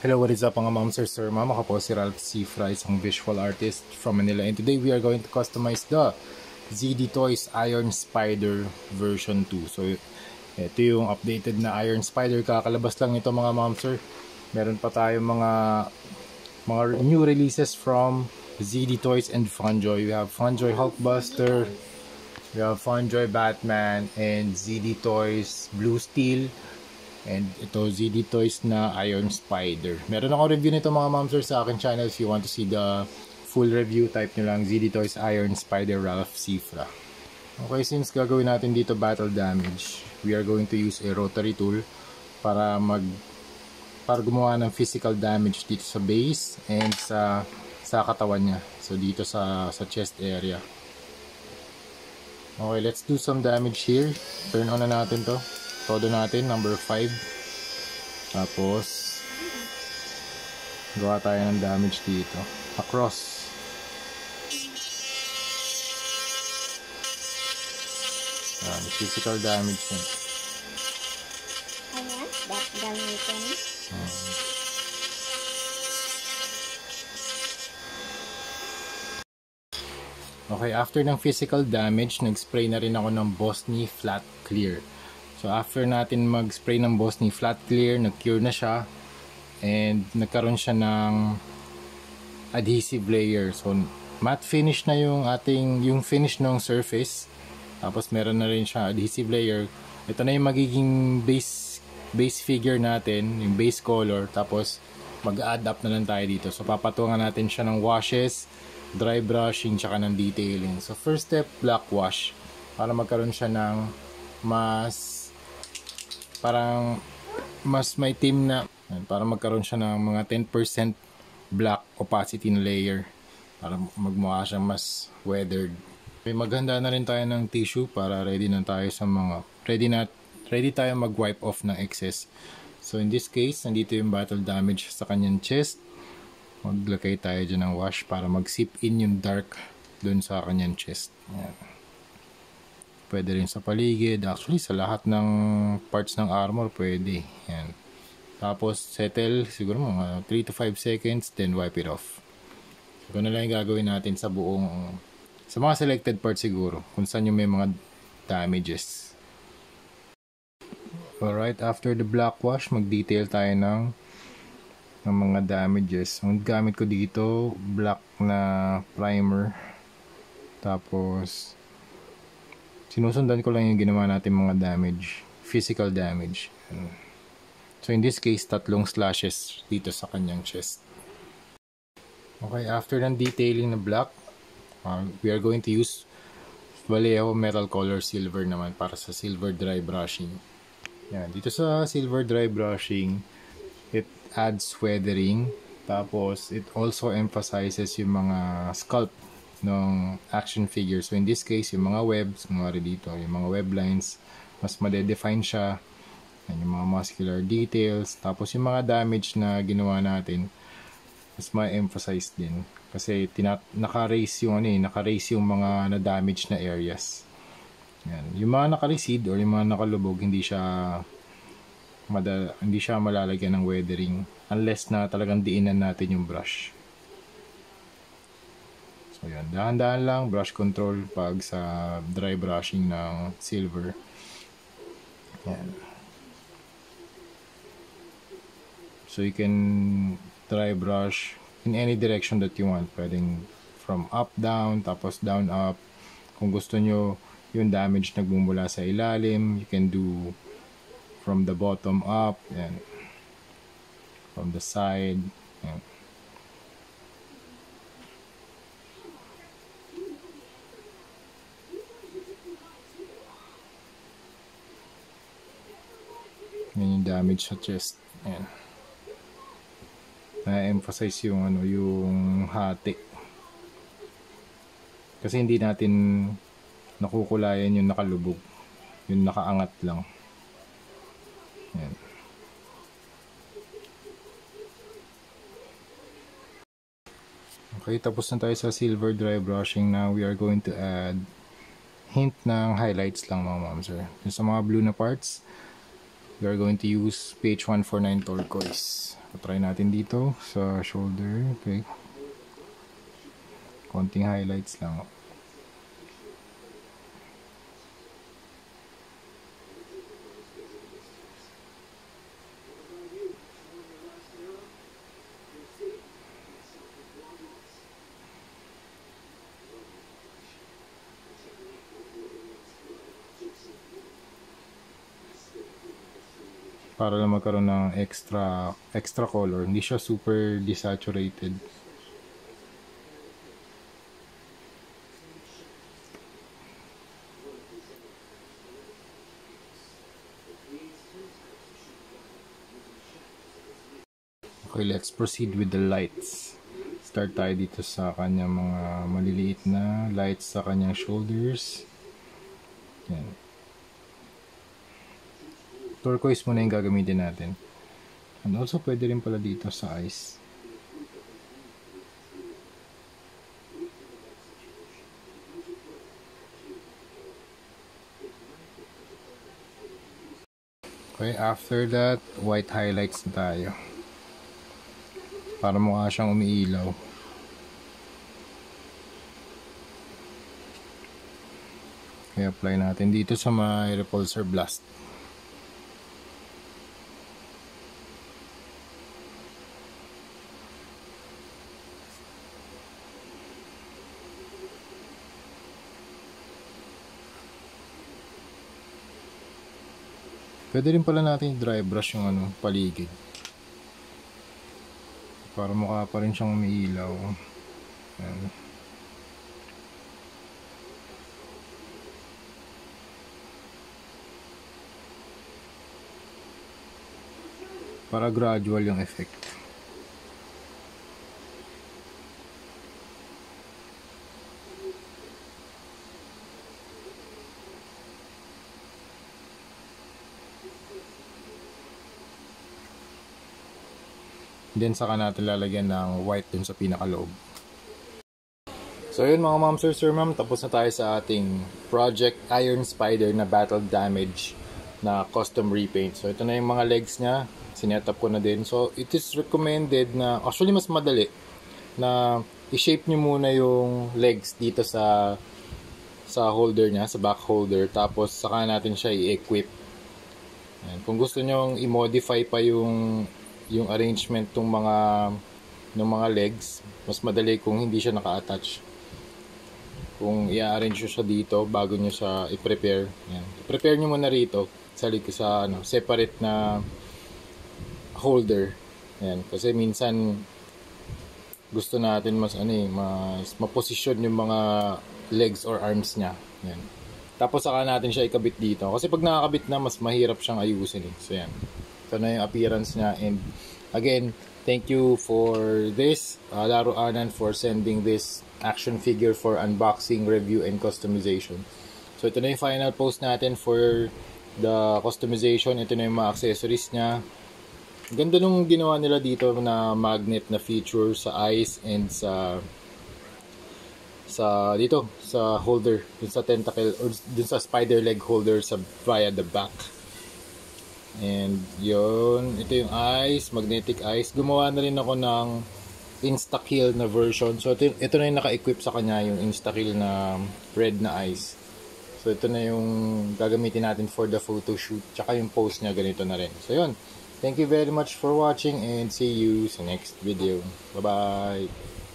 Hello, what is up mga ma'am, sir, ma'am? Ako po si Ralph Cifra, isang visual artist from Manila. And today we are going to customize the ZD Toys Iron Spider version 2. So, ito yung updated na Iron Spider. Kakalabas lang nito mga ma'am, sir. Meron pa tayo mga new releases from ZD Toys and Funjoy. We have Funjoy Hulkbuster, we have Funjoy Batman, and ZD Toys Blue Steel. And ito, ZD Toys na Iron Spider. Meron ako review nito mga ma'am, sir, sa akin channel. If you want to see the full review, type nyo lang ZD Toys Iron Spider Ralph Cifra. Okay, since gagawin natin dito battle damage, we are going to use a rotary tool para gumawa ng physical damage dito sa base and sa katawan niya. So dito sa chest area. Okay, let's do some damage here. Turn on na natin to. Todo natin, number 5. Tapos gawa tayo ng damage dito across. Physical damage yun. Ayan, that gamitin. Okay, after ng physical damage, nag-spray na rin ako ng Bosny Flat Clear. So after natin mag-spray ng Bosny Flat Clear, nag-cure na siya and nagkaroon siya ng adhesive layer. So matte finish na yung finish ng surface. Tapos meron na rin siya adhesive layer. Ito na yung magiging base figure natin, yung base color. Tapos mag-add up na lang tayo dito. So papatungan natin siya ng washes, dry brushing, tsaka ng detailing. So first step, black wash. Para magkaroon siya ng mas may team na, para magkaroon siya ng mga 10% black opacity na layer para magmukha siya mas weathered. Okay, maghanda na rin tayo ng tissue para ready na tayo sa mga ready tayo mag-wipe off ng excess. So in this case, nandito yung battle damage sa kanyang chest. Maglagay tayo dyan ng wash para mag-sip in yung dark dun sa kanyang chest. Ayan. Pwede rin sa paligid. Actually, sa lahat ng parts ng armor, pwede. Yan. Tapos, settle. Siguro mga 3 to 5 seconds. Then, wipe it off. So, na lang yung gagawin natin sa buong... Sa mga selected parts siguro. Kung saan yung may mga damages. Alright. After the black wash, mag-detail tayo ng mga damages. Ang gamit ko dito, black na primer. Tapos... sinusundan ko lang yung ginawa natin mga damage, physical damage. So in this case, 3 slashes dito sa kanyang chest. Okay, after ng detailing na black, we are going to use Vallejo metal color silver naman para sa silver dry brushing. Yan, dito sa silver dry brushing, it adds weathering, tapos it also emphasizes yung mga sculpt ng action figure. So in this case, yung mga webs, dito, yung mga web lines, mas ma-define siya. And yung mga muscular details. Tapos yung mga damage na ginawa natin, mas ma-emphasize din. Kasi naka-raise yung mga na-damage na areas. Yan. Yung mga naka-recede or yung mga nakalubog, hindi siya malalagyan ng weathering unless na talagang diinan natin yung brush. So yan, dahan-dahan lang, brush control pag sa dry brushing ng silver. Yan. So you can dry brush in any direction that you want. Pwedeng from up, down, tapos down, up. Kung gusto nyo yung damage nagbumula sa ilalim, you can do from the bottom up, yan. From the side, yan. Yan yung damage sa chest. Ayan. Na-emphasize yung yung hati. Kasi hindi natin nakukulayan yung nakalubog. Yung nakaangat lang. Ayan. Okay, tapos na tayo sa silver dry brushing. Now we are going to add hint ng highlights lang mga ma'am, sir. Yung sa mga blue na parts, We are going to use PH149 turquoise. Try natin dito sa shoulder. Okay. Konting highlights lang. Para lang magkaroon ng extra color. Hindi siya super desaturated. Okay, let's proceed with the lights. Start tayo dito sa kanyang mga maliliit na lights sa kanyang shoulders. Yan. Turquoise muna yung gagamitin natin. And also, pwede rin pala dito sa eyes. Okay, after that, white highlights na tayo. Para mukha siyang umiilaw. Okay, apply natin dito sa may repulsor blast. Pwede rin pala natin dry brush yung paligid. Para mukha pa rin siyang umiilaw. Ayan. Para gradual yung effect. Then saka natin lalagyan ng white dun sa pinakaloob. So yun mga ma'am, sir ma'am, tapos na tayo sa ating Project Iron Spider na battle damage na custom repaint. So ito na yung mga legs niya, sinetup ko na din. So it is recommended na, actually mas madali, na i-shape nyo muna yung legs dito sa holder niya, sa back holder, tapos saka natin siya i-equip. Kung gusto nyo i-modify pa yung arrangement ng mga legs, mas madali kung hindi siya naka-attach. Kung i-arrange nyo siya dito bago nyo siya i-prepare. Yan. I-prepare nyo muna rito sa separate na holder. Yan. Kasi minsan gusto natin mas maposisyon yung mga legs or arms niya. Yan. Tapos saka natin siya ikabit dito. Kasi pag nakakabit na, mas mahirap siyang ayusin. So yan. Ito na yung appearance niya. And again, thank you for this Laro Anan for sending this action figure for unboxing, review, and customization. So ito na yung final post natin for the customization. Ito na yung mga accessories niya. Ganda nung ginawa nila dito na magnet na feature sa eyes and sa holder, dun sa tentacle or dun sa spider leg holder via the back. And yun, ito yung eyes, magnetic eyes. Gumawa na rin ako ng Instakill na version. So ito na yung naka-equip sa kanya, yung Instakill na red na eyes. So ito na yung gagamitin natin for the photo shoot. Tsaka yung post niya ganito na rin. So yun, thank you very much for watching and see you sa next video. Bye bye.